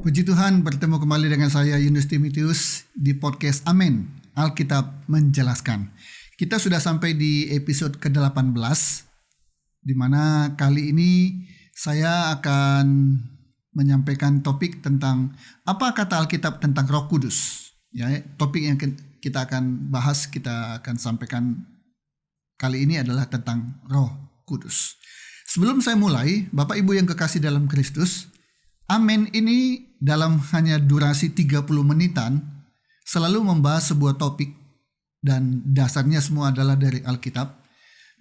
Puji Tuhan, bertemu kembali dengan saya Yunus Timotius di podcast Amin, Alkitab Menjelaskan. Kita sudah sampai di episode ke-18, di mana kali ini saya akan menyampaikan topik tentang apa kata Alkitab tentang Roh Kudus. Ya, topik yang kita akan bahas, kita akan sampaikan kali ini adalah tentang Roh Kudus. Sebelum saya mulai, Bapak Ibu yang kekasih dalam Kristus, Amin ini dalam hanya durasi 30 menitan selalu membahas sebuah topik dan dasarnya semua adalah dari Alkitab.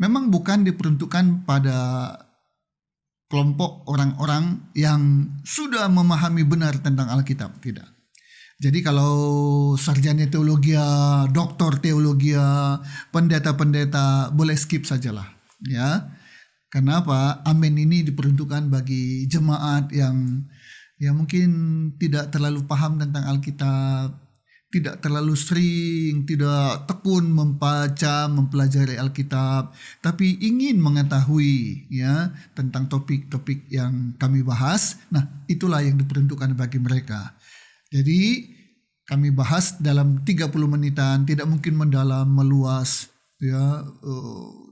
Memang bukan diperuntukkan pada kelompok orang-orang yang sudah memahami benar tentang Alkitab, tidak. Jadi kalau sarjana teologia, doktor teologia, pendeta-pendeta boleh skip sajalah, ya. Kenapa? Amin ini diperuntukkan bagi jemaat yang mungkin tidak terlalu paham tentang Alkitab, tidak terlalu sering, tidak tekun membaca, mempelajari Alkitab, tapi ingin mengetahui ya tentang topik-topik yang kami bahas. Nah, itulah yang diperuntukkan bagi mereka. Jadi kami bahas dalam 30 menitan, tidak mungkin mendalam, meluas, ya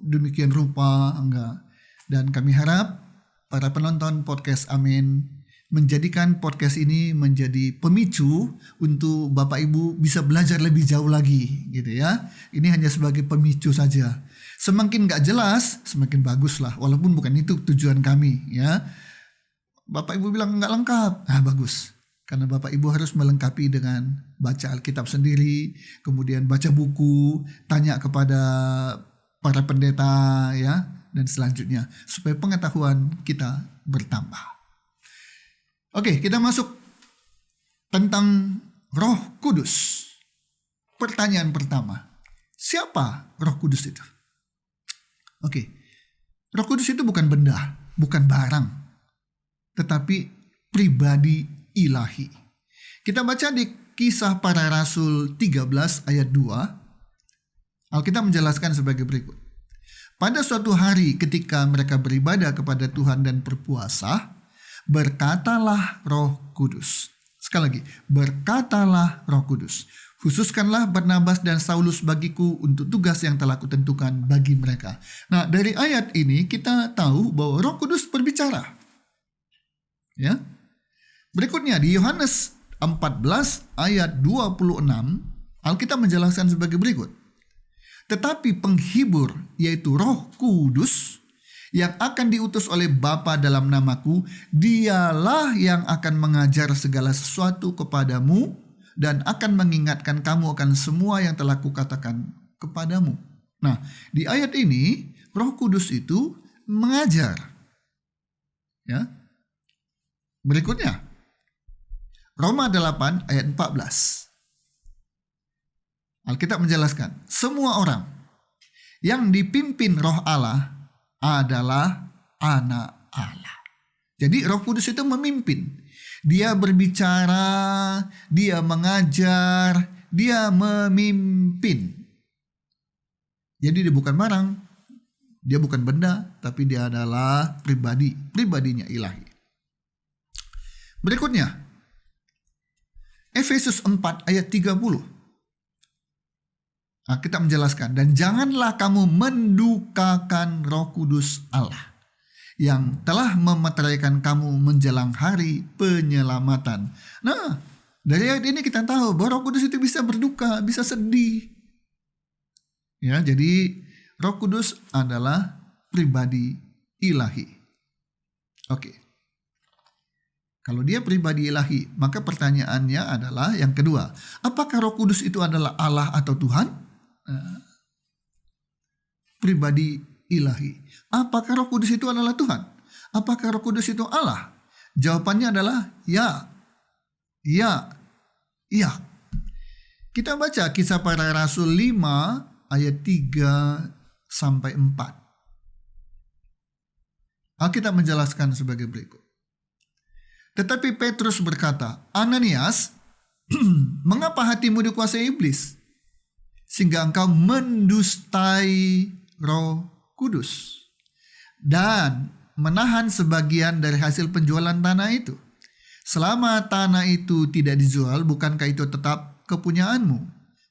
demikian rupa, enggak. Dan kami harap para penonton podcast Amin menjadikan podcast ini menjadi pemicu untuk Bapak Ibu bisa belajar lebih jauh lagi, gitu ya. Ini hanya sebagai pemicu saja. Semakin gak jelas, semakin bagus lah. Walaupun bukan itu tujuan kami, ya. Bapak Ibu bilang gak lengkap, bagus. Karena Bapak Ibu harus melengkapi dengan baca Alkitab sendiri, kemudian baca buku, tanya kepada para pendeta, ya. Dan selanjutnya supaya pengetahuan kita bertambah. Oke, kita masuk tentang Roh Kudus. Pertanyaan pertama, siapa Roh Kudus itu? Oke, Roh Kudus itu bukan benda, bukan barang, tetapi pribadi ilahi. Kita baca di Kisah Para Rasul 13 ayat 2. Alkitab menjelaskan sebagai berikut. Pada suatu hari ketika mereka beribadah kepada Tuhan dan berpuasa, berkatalah Roh Kudus. Sekali lagi, berkatalah Roh Kudus. Khususkanlah Barnabas dan Saulus bagiku untuk tugas yang telah kutentukan bagi mereka. Nah, dari ayat ini kita tahu bahwa Roh Kudus berbicara. Ya. Berikutnya di Yohanes 14 ayat 26, Alkitab menjelaskan sebagai berikut. Tetapi penghibur, yaitu Roh Kudus, yang akan diutus oleh Bapa dalam namaku, dialah yang akan mengajar segala sesuatu kepadamu dan akan mengingatkan kamu akan semua yang telah kukatakan kepadamu. Nah, di ayat ini, Roh Kudus itu mengajar. Ya. Berikutnya, Roma 8 ayat 14. Alkitab menjelaskan, semua orang yang dipimpin Roh Allah adalah anak Allah. Jadi Roh Kudus itu memimpin. Dia berbicara, dia mengajar, dia memimpin. Jadi dia bukan barang, dia bukan benda, tapi dia adalah pribadinya ilahi. Berikutnya, Efesus 4 ayat 30. Kita menjelaskan, dan janganlah kamu mendukakan Roh Kudus Allah yang telah memeteraikan kamu menjelang hari penyelamatan. Nah, dari ayat ini kita tahu bahwa Roh Kudus itu bisa berduka, bisa sedih. Ya, jadi Roh Kudus adalah pribadi ilahi. Oke. Kalau dia pribadi ilahi, maka pertanyaannya adalah yang kedua, apakah Roh Kudus itu adalah Allah atau Tuhan? Pribadi ilahi. Apakah Roh Kudus itu adalah Tuhan? Apakah Roh Kudus itu Allah? Jawabannya adalah ya. Ya. Ya. Kita baca Kisah Para Rasul 5 ayat 3 sampai 4. Alkitab menjelaskan sebagai berikut. Tetapi Petrus berkata, Ananias, mengapa hatimu dikuasai iblis? Sehingga engkau mendustai Roh Kudus dan menahan sebagian dari hasil penjualan tanah itu. Selama tanah itu tidak dijual, bukankah itu tetap kepunyaanmu?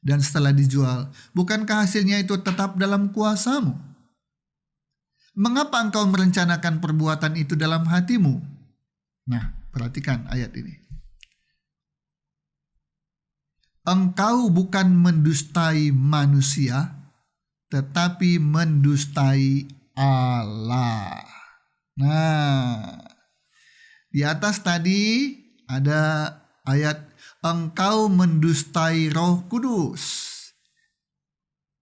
Dan setelah dijual, bukankah hasilnya itu tetap dalam kuasamu? Mengapa engkau merencanakan perbuatan itu dalam hatimu? Nah, perhatikan ayat ini. Engkau bukan mendustai manusia, tetapi mendustai Allah. Nah, di atas tadi ada ayat engkau mendustai Roh Kudus.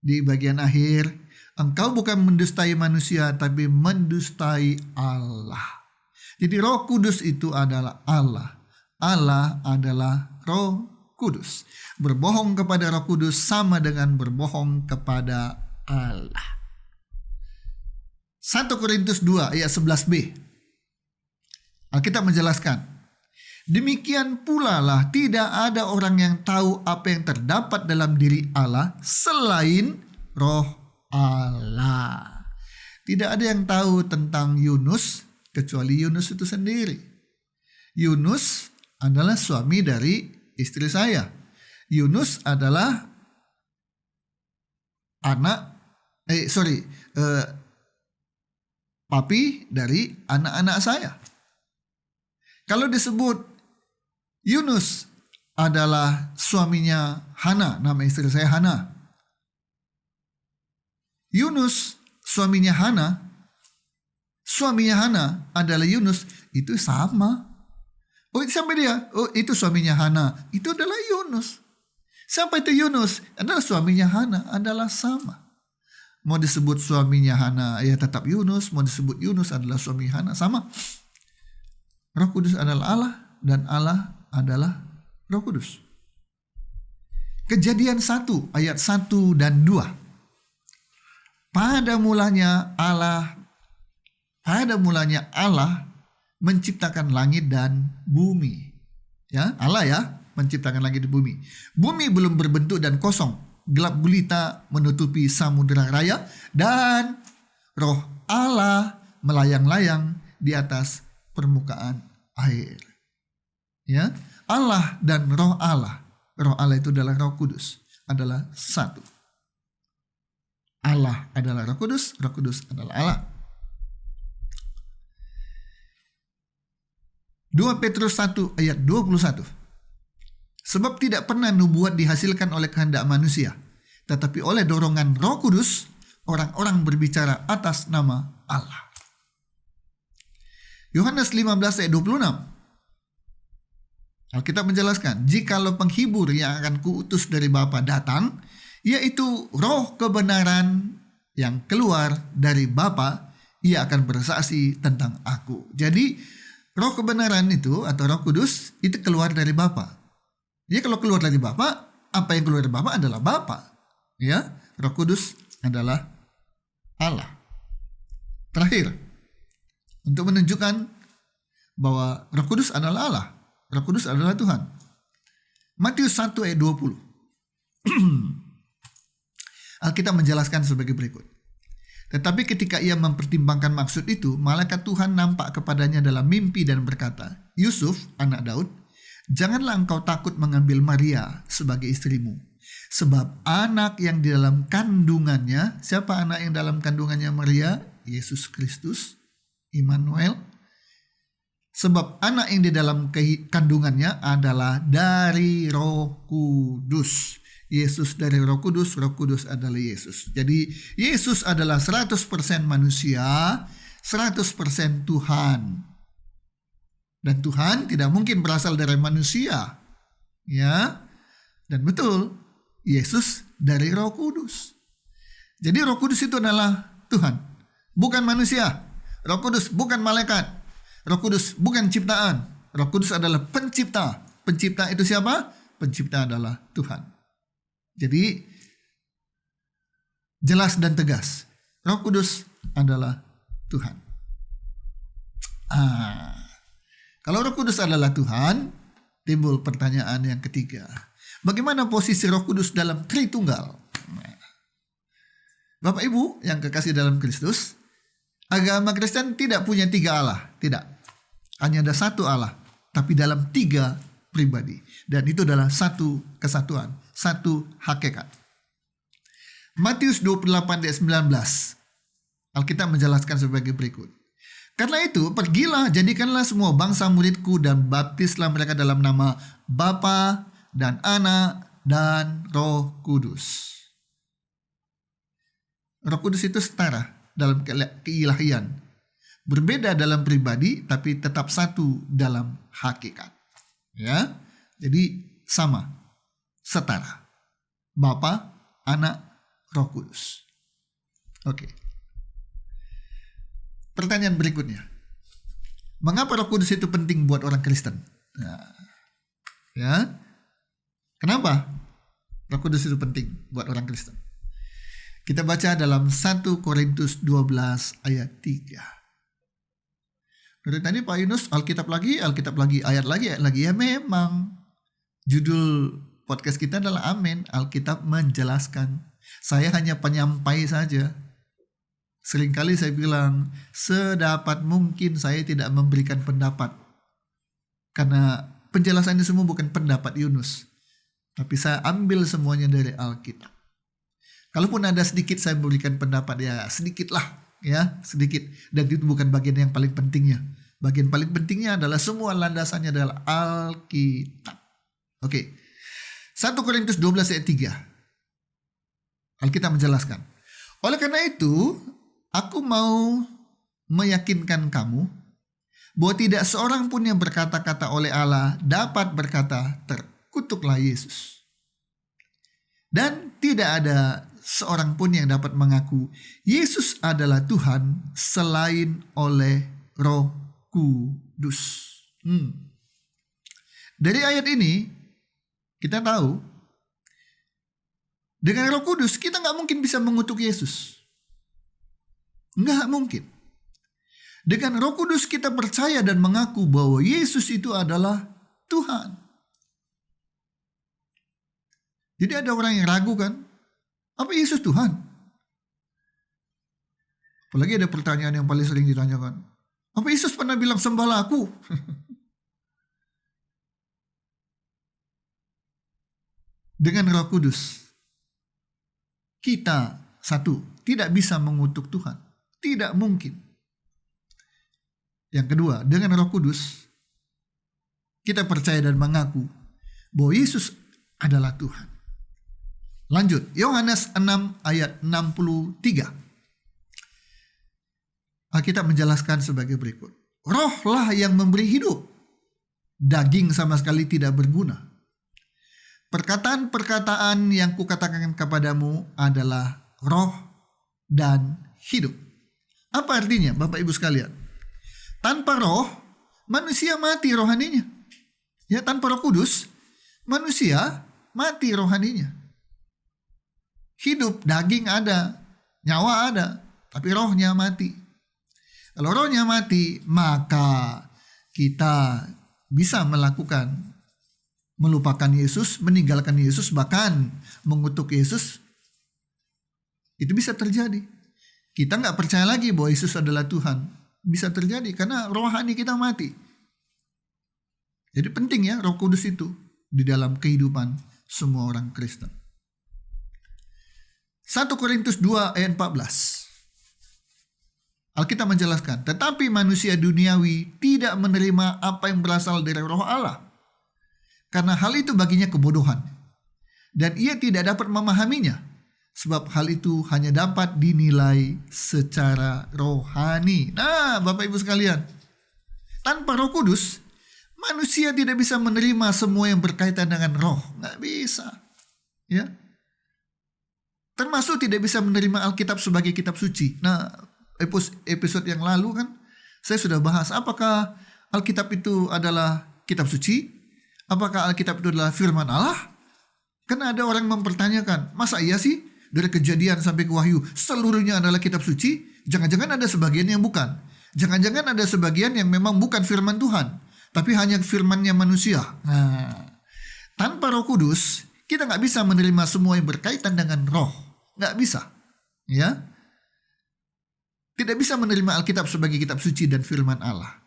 Di bagian akhir, engkau bukan mendustai manusia, tapi mendustai Allah. Jadi Roh Kudus itu adalah Allah. Allah adalah Roh Kudus. Berbohong kepada Roh Kudus sama dengan berbohong kepada Allah. 1 Korintus 2 ayat 11b. Alkitab menjelaskan, demikian pula lah tidak ada orang yang tahu apa yang terdapat dalam diri Allah selain Roh Allah. Tidak ada yang tahu tentang Yunus kecuali Yunus itu sendiri. Yunus adalah suami dari istri saya. Yunus adalah papi dari anak-anak saya. Kalau disebut Yunus adalah suaminya Hana, nama istri saya Hana. Yunus suaminya Hana adalah Yunus, itu sama. Oh, itu siapa dia? Oh, itu suaminya Hana. Itu adalah Yunus. Siapa itu Yunus? Adalah suaminya Hana, adalah sama. Mau disebut suaminya Hana, ya tetap Yunus. Mau disebut Yunus adalah suami Hana, sama. Roh Kudus adalah Allah dan Allah adalah Roh Kudus. Kejadian 1 ayat 1 dan 2. Pada mulanya Allah menciptakan langit dan bumi. Ya, Allah ya menciptakan langit dan bumi. Bumi belum berbentuk dan kosong. Gelap gulita menutupi samudera raya dan Roh Allah melayang-layang di atas permukaan air. Ya, Allah dan Roh Allah. Roh Allah itu adalah Roh Kudus, adalah satu. Allah adalah Roh Kudus adalah Allah. 2 Petrus 1 ayat 21. Sebab tidak pernah nubuat dihasilkan oleh kehendak manusia, tetapi oleh dorongan Roh Kudus orang-orang berbicara atas nama Allah. Yohanes 15 ayat 26. Alkitab menjelaskan, jikalau penghibur yang akan kuutus dari Bapa datang, yaitu Roh kebenaran yang keluar dari Bapa, ia akan bersaksi tentang aku. Jadi Roh kebenaran itu atau Roh Kudus itu keluar dari Bapa. Ya, kalau keluar dari Bapa, apa yang keluar dari Bapa adalah Bapa. Ya, Roh Kudus adalah Allah. Terakhir, untuk menunjukkan bahwa Roh Kudus adalah Allah, Roh Kudus adalah Tuhan. Matius 1 ayat 20. Alkitab menjelaskan sebagai berikut. Tetapi ketika ia mempertimbangkan maksud itu, malaikat Tuhan nampak kepadanya dalam mimpi dan berkata, Yusuf, anak Daud, janganlah engkau takut mengambil Maria sebagai istrimu. Sebab anak yang di dalam kandungannya, siapa anak yang dalam kandungannya Maria? Yesus Kristus, Immanuel. Sebab anak yang di dalam kandungannya adalah dari Roh Kudus. Yesus dari Roh Kudus adalah Yesus. Jadi Yesus adalah 100% manusia, 100% Tuhan. Dan Tuhan tidak mungkin berasal dari manusia. Ya. Dan betul, Yesus dari Roh Kudus. Jadi Roh Kudus itu adalah Tuhan, bukan manusia. Roh Kudus bukan malaikat. Roh Kudus bukan ciptaan. Roh Kudus adalah pencipta. Pencipta itu siapa? Pencipta adalah Tuhan. Jadi jelas dan tegas, Roh Kudus adalah Tuhan. Kalau Roh Kudus adalah Tuhan, timbul pertanyaan yang ketiga. Bagaimana posisi Roh Kudus dalam Tritunggal? Bapak Ibu yang kekasih dalam Kristus, agama Kristen tidak punya 3 Allah, tidak. Hanya ada 1 Allah, tapi dalam 3 pribadi. Dan itu adalah satu kesatuan, satu hakikat. Matius 28 ayat 19. Alkitab menjelaskan sebagai berikut. Karena itu, pergilah, jadikanlah semua bangsa muridku dan baptislah mereka dalam nama Bapa dan Anak dan Roh Kudus. Roh Kudus itu setara dalam keilahian. Berbeda dalam pribadi, tapi tetap satu dalam hakikat. Ya, jadi sama, setara. Bapa, Anak, Roh Kudus. Oke. Pertanyaan berikutnya. Mengapa Roh Kudus itu penting buat orang Kristen? Nah, ya. Kenapa Roh Kudus itu penting buat orang Kristen? Kita baca dalam 1 Korintus 12 ayat 3. Dari tadi Pak Yunus, Alkitab lagi, ayat lagi. Ya memang. Judul podcast kita adalah Amin. Alkitab menjelaskan. Saya hanya penyampai saja. Seringkali saya bilang, sedapat mungkin saya tidak memberikan pendapat. Karena penjelasan ini semua bukan pendapat Yunus. Tapi saya ambil semuanya dari Alkitab. Kalaupun ada sedikit saya memberikan pendapat, ya sedikit lah. Ya, sedikit. Dan itu bukan bagian yang paling pentingnya. Bagian paling pentingnya adalah semua landasannya adalah Alkitab. Oke. 1 Korintus 12 ayat 3. Alkitab menjelaskan. Oleh karena itu, aku mau meyakinkan kamu bahwa tidak seorang pun yang berkata-kata oleh Allah dapat berkata, terkutuklah Yesus. Dan tidak ada seorang pun yang dapat mengaku Yesus adalah Tuhan selain oleh Roh Kudus. Dari ayat ini kita tahu dengan Roh Kudus kita nggak mungkin bisa mengutuk Yesus. Nggak mungkin. Dengan Roh Kudus kita percaya dan mengaku bahwa Yesus itu adalah Tuhan. Jadi ada orang yang ragu kan, apa Yesus Tuhan? Apalagi ada pertanyaan yang paling sering ditanyakan, apa Yesus pernah bilang sembahlah aku? Dengan Roh Kudus kita tidak bisa mengutuk Tuhan. Tidak mungkin. Yang kedua, dengan Roh Kudus kita percaya dan mengaku bahwa Yesus adalah Tuhan. Lanjut, Yohanes 6 ayat 63. Alkitab menjelaskan sebagai berikut. Rohlah yang memberi hidup. Daging sama sekali tidak berguna. Perkataan-perkataan yang kukatakan kepadamu adalah roh dan hidup. Apa artinya Bapak Ibu sekalian? Tanpa roh, manusia mati rohaninya. Ya, tanpa Roh Kudus, manusia mati rohaninya. Hidup, daging ada, nyawa ada, tapi rohnya mati. Kalau rohnya mati, maka kita bisa melupakan Yesus, meninggalkan Yesus, bahkan mengutuk Yesus. Itu bisa terjadi. Kita nggak percaya lagi bahwa Yesus adalah Tuhan. Bisa terjadi karena rohani kita mati. Jadi penting ya Roh Kudus itu di dalam kehidupan semua orang Kristen. 1 Korintus 2 ayat 14. Alkitab menjelaskan, tetapi manusia duniawi tidak menerima apa yang berasal dari Roh Allah. Karena hal itu baginya kebodohan. Dan ia tidak dapat memahaminya. Sebab hal itu hanya dapat dinilai secara rohani. Nah, Bapak Ibu sekalian, tanpa Roh Kudus, manusia tidak bisa menerima semua yang berkaitan dengan roh. Nggak bisa. Ya. Termasuk tidak bisa menerima Alkitab sebagai kitab suci. Nah, episode yang lalu kan, saya sudah bahas apakah Alkitab itu adalah kitab suci? Apakah Alkitab itu adalah firman Allah? Karena ada orang mempertanyakan, masa iya sih? Dari Kejadian sampai ke Wahyu seluruhnya adalah kitab suci? Jangan-jangan ada sebagian yang bukan. Jangan-jangan ada sebagian yang memang bukan firman Tuhan, tapi hanya firmannya manusia. Nah, tanpa Roh Kudus kita nggak bisa menerima semua yang berkaitan dengan roh. Nggak bisa. Ya, tidak bisa menerima Alkitab sebagai kitab suci dan firman Allah.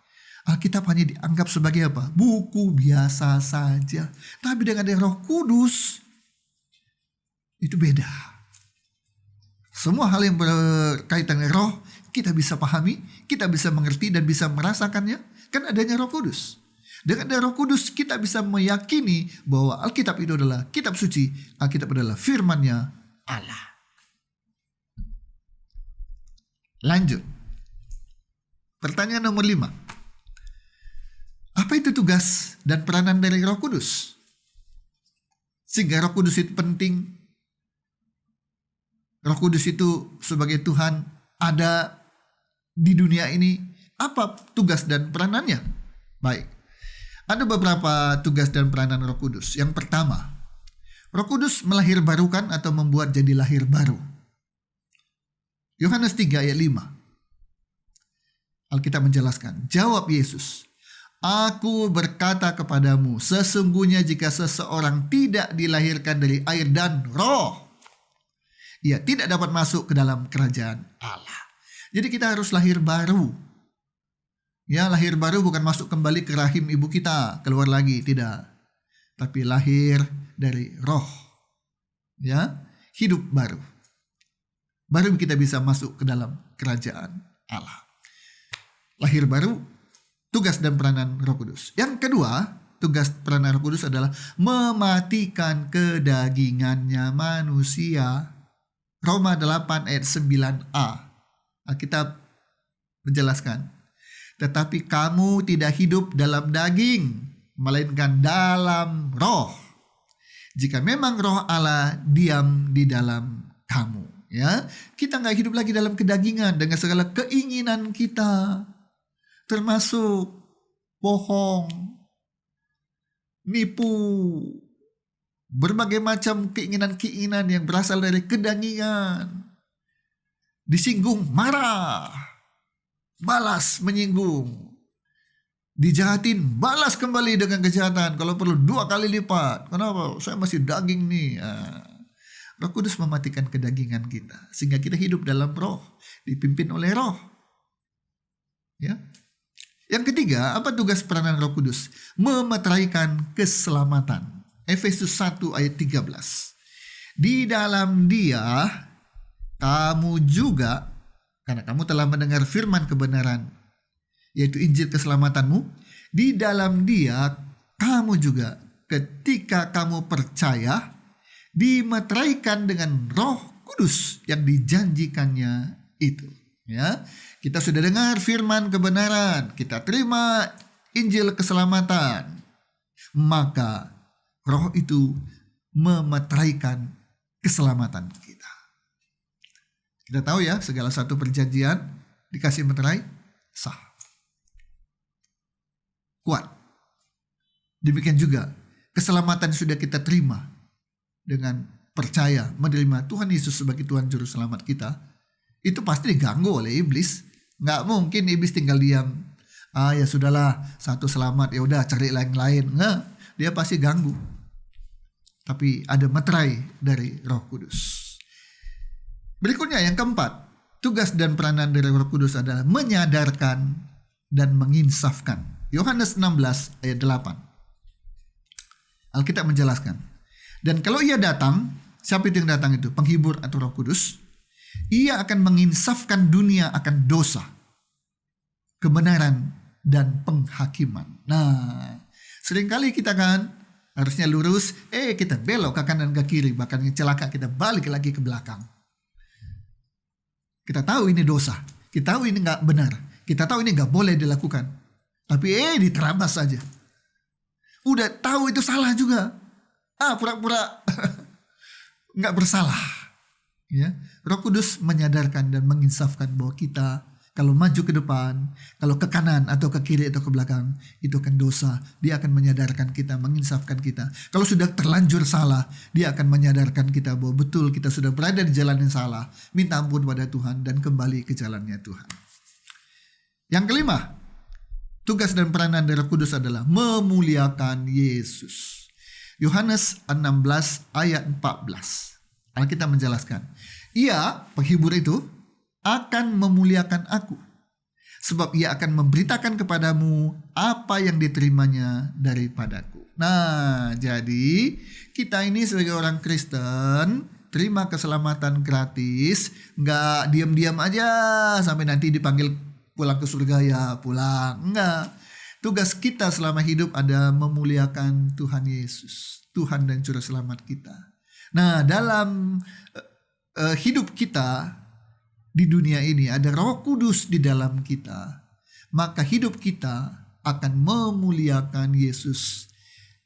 Alkitab hanya dianggap sebagai apa? Buku biasa saja. Tapi dengan ada Roh Kudus, itu beda. Semua hal yang berkaitan dengan roh, kita bisa pahami, kita bisa mengerti dan bisa merasakannya, kan adanya Roh Kudus. Dengan ada Roh Kudus, kita bisa meyakini bahwa Alkitab itu adalah kitab suci, Alkitab adalah firman-Nya Allah. Lanjut. Pertanyaan nomor 5. Apa itu tugas dan peranan dari Roh Kudus? Sehingga Roh Kudus itu penting. Roh Kudus itu sebagai Tuhan ada di dunia ini. Apa tugas dan peranannya? Baik. Ada beberapa tugas dan peranan Roh Kudus. Yang pertama, Roh Kudus melahirbarukan atau membuat jadi lahir baru. Yohanes 3 ayat 5. Alkitab menjelaskan, jawab Yesus, Aku berkata kepadamu, sesungguhnya jika seseorang tidak dilahirkan dari air dan roh, ia tidak dapat masuk ke dalam kerajaan Allah. Jadi kita harus lahir baru. Ya, lahir baru bukan masuk kembali ke rahim ibu kita, keluar lagi, tidak. Tapi lahir dari roh. Ya, hidup baru. Baru kita bisa masuk ke dalam kerajaan Allah. Lahir baru, tugas dan peranan Roh Kudus. Yang kedua, tugas peranan Roh Kudus adalah mematikan kedagingannya manusia. Roma 8 ayat 9a. Alkitab menjelaskan, tetapi kamu tidak hidup dalam daging, melainkan dalam roh. Jika memang roh Allah diam di dalam kamu. Ya, kita nggak hidup lagi dalam kedagingan dengan segala keinginan kita. Termasuk bohong, nipu, berbagai macam keinginan-keinginan yang berasal dari kedagingan. Disinggung, marah, balas menyinggung. Dijahatin, balas kembali dengan kejahatan. Kalau perlu 2 kali lipat. Kenapa? Saya masih daging nih. Roh Kudus mematikan kedagingan kita. Sehingga kita hidup dalam roh. Dipimpin oleh roh. Ya. Yang ketiga, apa tugas peranan Roh Kudus? Memeteraikan keselamatan. Efesus 1 ayat 13. Di dalam Dia, kamu juga, karena kamu telah mendengar firman kebenaran, yaitu Injil keselamatanmu, di dalam Dia, kamu juga, ketika kamu percaya, dimeteraikan dengan Roh Kudus yang dijanjikannya itu. Ya, kita sudah dengar firman kebenaran, kita terima Injil keselamatan, maka Roh itu memeteraikan keselamatan kita. Kita tahu ya, segala satu perjanjian dikasih meterai sah, kuat. Demikian juga keselamatan sudah kita terima dengan percaya menerima Tuhan Yesus sebagai Tuhan Juru Selamat kita. Itu pasti diganggu oleh iblis. Nggak mungkin iblis tinggal diam. Ya sudahlah, satu selamat, ya udah cari lain-lain. Nggak, dia pasti ganggu. Tapi ada meterai dari Roh Kudus. Berikutnya yang keempat, tugas dan peranan dari Roh Kudus adalah menyadarkan dan menginsafkan. Yohanes 16 ayat 8. Alkitab menjelaskan. Dan kalau ia datang, siapa itu yang datang itu? Penghibur atau Roh Kudus. Ia akan menginsafkan dunia akan dosa, kebenaran, dan penghakiman. Nah, seringkali kita kan harusnya lurus, kita belok ke kanan ke kiri, bahkan yang celaka kita balik lagi ke belakang. Kita tahu ini dosa, kita tahu ini nggak benar, kita tahu ini nggak boleh dilakukan, tapi diterabas saja. Udah tahu itu salah juga, pura-pura nggak bersalah. Ya, Roh Kudus menyadarkan dan menginsafkan bahwa kita kalau maju ke depan, kalau ke kanan atau ke kiri atau ke belakang, itu akan dosa. Dia akan menyadarkan kita, menginsafkan kita. Kalau sudah terlanjur salah, dia akan menyadarkan kita bahwa betul kita sudah berada di jalan yang salah. Minta ampun pada Tuhan dan kembali ke jalannya Tuhan. Yang kelima, tugas dan peranan dari Roh Kudus adalah memuliakan Yesus. Yohanes 16 ayat 14. Alkitab menjelaskan, ia, penghibur itu, akan memuliakan aku, sebab ia akan memberitakan kepadamu apa yang diterimanya daripadaku. Nah, jadi kita ini sebagai orang Kristen terima keselamatan gratis, nggak diam-diam aja sampai nanti dipanggil pulang ke surga ya pulang. Enggak. Tugas kita selama hidup ada memuliakan Tuhan Yesus, Tuhan dan Juru Selamat kita. Nah, dalam hidup kita di dunia ini ada Roh Kudus di dalam kita, maka hidup kita akan memuliakan Yesus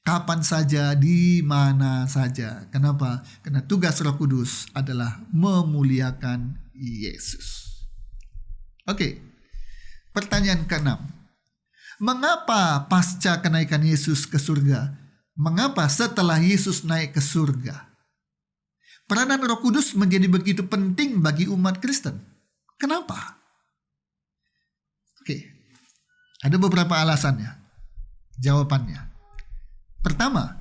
kapan saja, di mana saja. Kenapa? Karena tugas Roh Kudus adalah memuliakan Yesus. Oke, pertanyaan ke-6. Mengapa pasca kenaikan Yesus ke surga? Mengapa setelah Yesus naik ke surga peranan Roh Kudus menjadi begitu penting bagi umat Kristen? Kenapa? Oke, ada beberapa alasannya. Jawabannya. Pertama,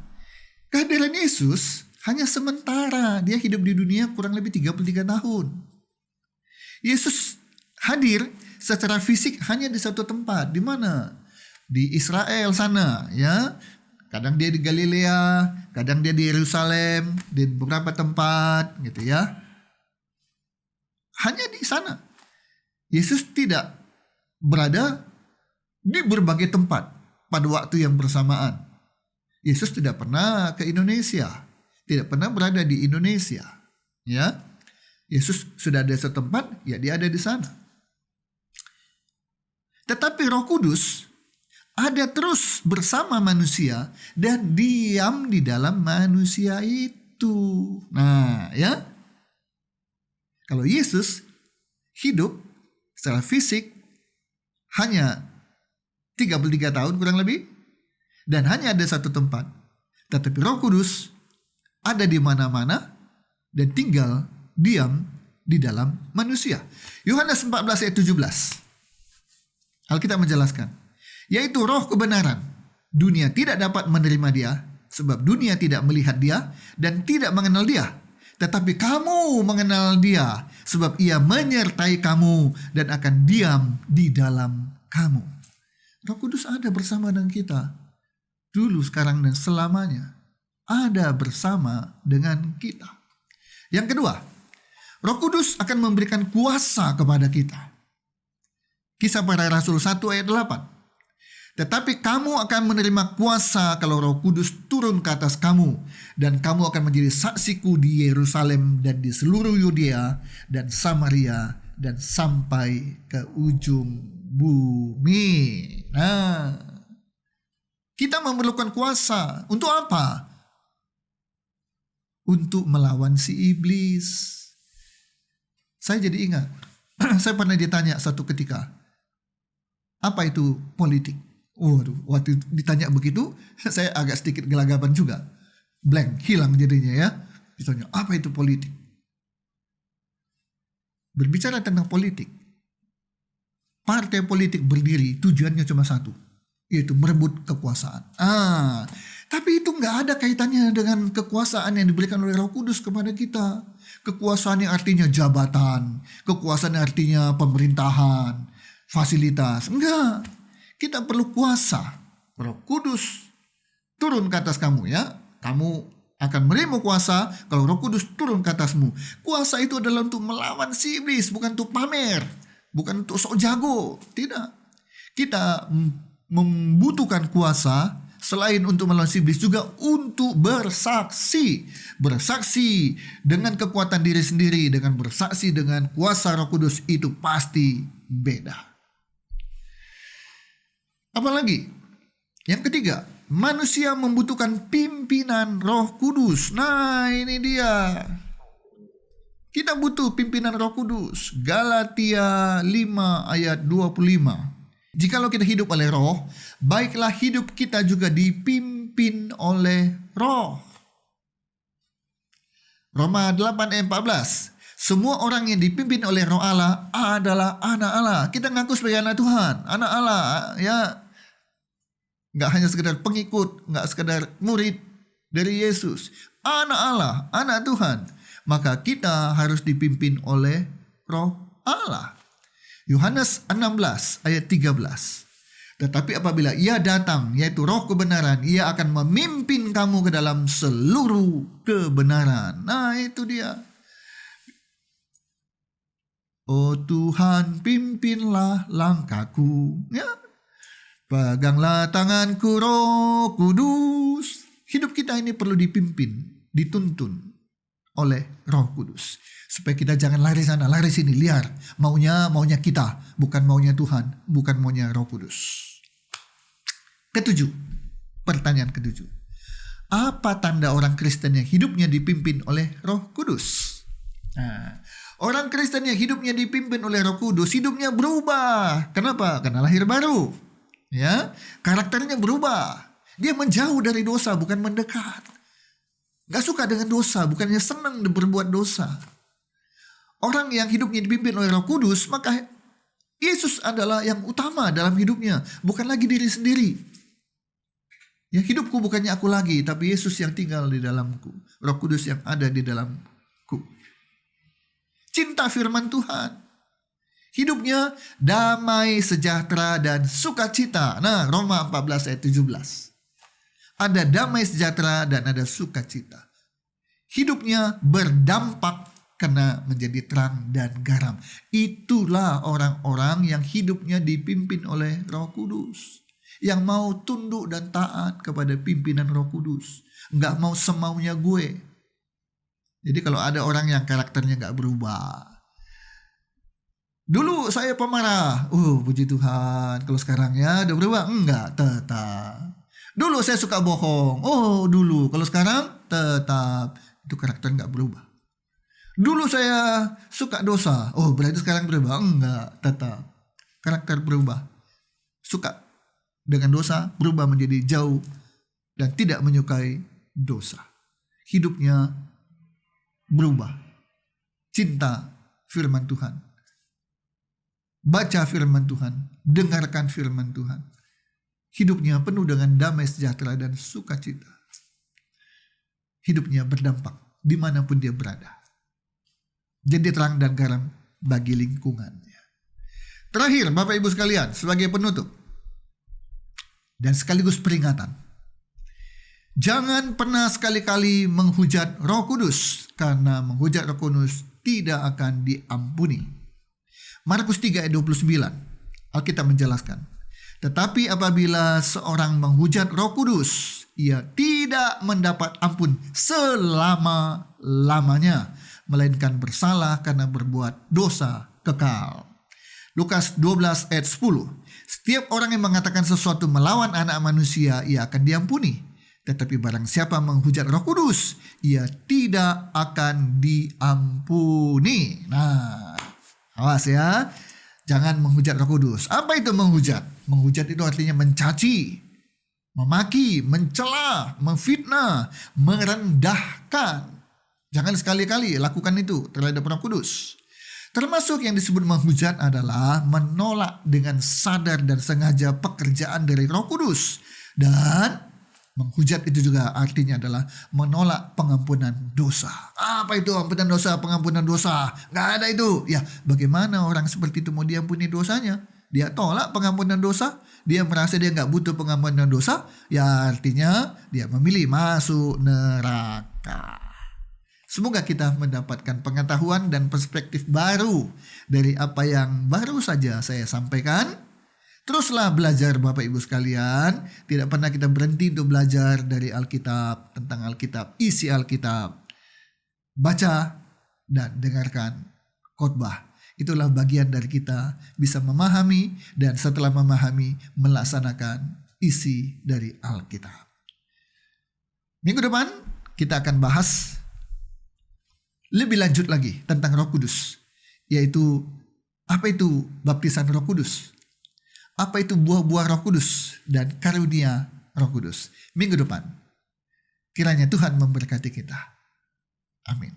kehadiran Yesus hanya sementara. Dia hidup di dunia kurang lebih 33 tahun. Yesus hadir secara fisik hanya di satu tempat. Di mana? Di Israel sana, ya. Kadang dia di Galilea, kadang dia di Yerusalem, di beberapa tempat gitu ya. Hanya di sana. Yesus tidak berada di berbagai tempat pada waktu yang bersamaan. Yesus tidak pernah ke Indonesia, tidak pernah berada di Indonesia, ya. Yesus sudah ada satu tempat, ya dia ada di sana. Tetapi Roh Kudus ada terus bersama manusia dan diam di dalam manusia itu. Nah, ya. Kalau Yesus hidup secara fisik hanya 33 tahun kurang lebih dan hanya ada satu tempat. Tetapi Roh Kudus ada di mana-mana dan tinggal diam di dalam manusia. Yohanes 14 ayat 17. Alkitab menjelaskan, yaitu roh kebenaran. Dunia tidak dapat menerima dia, sebab dunia tidak melihat dia dan tidak mengenal dia. Tetapi kamu mengenal dia, sebab ia menyertai kamu dan akan diam di dalam kamu. Roh Kudus ada bersama dengan kita. Dulu, sekarang, dan selamanya. Ada bersama dengan kita. Yang kedua, Roh Kudus akan memberikan kuasa kepada kita. Kisah Para Rasul 1 ayat 8. Tetapi kamu akan menerima kuasa kalau Roh Kudus turun ke atas kamu, dan kamu akan menjadi saksiku di Yerusalem dan di seluruh Yudea dan Samaria dan sampai ke ujung bumi. Nah, kita memerlukan kuasa. Untuk apa? Untuk melawan si iblis. Saya jadi ingat, saya pernah ditanya satu ketika, apa itu politik? Waduh, waktu ditanya begitu, saya agak sedikit gelagapan juga. Blank, hilang jadinya ya. Ditanya, apa itu politik? Berbicara tentang politik, partai politik berdiri tujuannya cuma satu, yaitu merebut kekuasaan. Tapi itu nggak ada kaitannya dengan kekuasaan yang diberikan oleh Roh Kudus kepada kita. Kekuasaan yang artinya jabatan, kekuasaan yang artinya pemerintahan, fasilitas. Enggak. Kita perlu kuasa. Roh Kudus turun ke atas kamu ya. Kamu akan menerima kuasa kalau Roh Kudus turun ke atasmu. Kuasa itu adalah untuk melawan si iblis, bukan untuk pamer, bukan untuk sok jago. Tidak. Kita membutuhkan kuasa selain untuk melawan si iblis juga untuk bersaksi. Bersaksi dengan kekuatan diri sendiri, dengan bersaksi dengan kuasa Roh Kudus itu pasti beda. Apalagi? Yang ketiga, manusia membutuhkan pimpinan Roh Kudus. Nah, ini dia. Kita butuh pimpinan Roh Kudus. Galatia 5 ayat 25. Jikalau kita hidup oleh Roh, baiklah hidup kita juga dipimpin oleh Roh. Roma 8 ayat 14. Semua orang yang dipimpin oleh Roh Allah adalah anak Allah. Kita ngaku sebagai anak Tuhan, anak Allah, ya. Nggak hanya sekedar pengikut, nggak sekedar murid dari Yesus. Anak Allah, anak Tuhan. Maka kita harus dipimpin oleh Roh Allah. Yohanes 16 ayat 13. Tetapi apabila ia datang, yaitu roh kebenaran, ia akan memimpin kamu ke dalam seluruh kebenaran. Nah itu dia. Oh Tuhan, pimpinlah langkahku. Ya. Peganglah tanganku, Roh Kudus. Hidup kita ini perlu dipimpin, dituntun oleh Roh Kudus. Supaya kita jangan lari sana, lari sini, liar. Maunya kita, bukan maunya Tuhan, bukan maunya Roh Kudus. Ketujuh, pertanyaan ketujuh. Apa tanda orang Kristen yang hidupnya dipimpin oleh Roh Kudus? Nah, orang Kristen yang hidupnya dipimpin oleh Roh Kudus, hidupnya berubah. Kenapa? Karena lahir baru. Ya, karakternya berubah. Dia menjauh dari dosa, bukan mendekat. Gak suka dengan dosa, bukannya senang berbuat dosa. Orang yang hidupnya dipimpin oleh Roh Kudus, maka Yesus adalah yang utama dalam hidupnya, bukan lagi diri sendiri. Ya, hidupku bukannya aku lagi, tapi Yesus yang tinggal di dalamku. Roh Kudus yang ada di dalamku. Cinta firman Tuhan. Hidupnya damai, sejahtera, dan sukacita. Nah, Roma 14 ayat 17. Ada damai sejahtera dan ada sukacita. Hidupnya berdampak karena menjadi terang dan garam. Itulah orang-orang yang hidupnya dipimpin oleh Roh Kudus. Yang mau tunduk dan taat kepada pimpinan Roh Kudus. Nggak mau semaunya gue. Jadi kalau ada orang yang karakternya nggak berubah. Dulu saya pemarah. Puji Tuhan. Kalau sekarang ya udah berubah? Enggak, tetap. Dulu saya suka bohong. Dulu. Kalau sekarang tetap. Itu karakter nggak berubah. Dulu saya suka dosa. Berarti sekarang berubah? Enggak, tetap. Karakter berubah. Suka dengan dosa, berubah menjadi jauh dan tidak menyukai dosa. Hidupnya berubah. Cinta firman Tuhan. Baca firman Tuhan. Dengarkan firman Tuhan. Hidupnya penuh dengan damai sejahtera dan sukacita. Hidupnya berdampak dimanapun dia berada. Jadi terang dan garam bagi lingkungannya. Terakhir, Bapak Ibu sekalian, sebagai penutup dan sekaligus peringatan. Jangan pernah sekali-kali menghujat Roh Kudus, karena menghujat Roh Kudus tidak akan diampuni. Markus 3 ayat 29, Alkitab menjelaskan. Tetapi apabila seorang menghujat Roh Kudus, ia tidak mendapat ampun selama-lamanya, melainkan bersalah karena berbuat dosa kekal. Lukas 12 ayat 10. Setiap orang yang mengatakan sesuatu melawan anak manusia, ia akan diampuni. Tetapi barang siapa menghujat Roh Kudus, ia tidak akan diampuni. Nah, awas ya. Jangan menghujat Roh Kudus. Apa itu menghujat? Menghujat itu artinya mencaci, memaki, mencela, memfitnah, merendahkan. Jangan sekali-kali lakukan itu terhadap Roh Kudus. Termasuk yang disebut menghujat adalah menolak dengan sadar dan sengaja pekerjaan dari Roh Kudus. Dan menghujat itu juga artinya adalah menolak pengampunan dosa. Apa itu ampunan dosa, pengampunan dosa? Gak ada itu. Ya, bagaimana orang seperti itu mau diampuni dosanya? Dia tolak pengampunan dosa. Dia merasa dia gak butuh pengampunan dosa. Ya artinya dia memilih masuk neraka. Semoga kita mendapatkan pengetahuan dan perspektif baru dari apa yang baru saja saya sampaikan. Teruslah belajar Bapak Ibu sekalian. Tidak pernah kita berhenti untuk belajar dari Alkitab, tentang Alkitab, isi Alkitab. Baca dan dengarkan khotbah. Itulah bagian dari kita bisa memahami dan setelah memahami melaksanakan isi dari Alkitab. Minggu depan kita akan bahas lebih lanjut lagi tentang Roh Kudus, yaitu apa itu baptisan Roh Kudus, apa itu buah-buah Roh Kudus dan karunia Roh Kudus. Minggu depan kiranya Tuhan memberkati kita. Amin.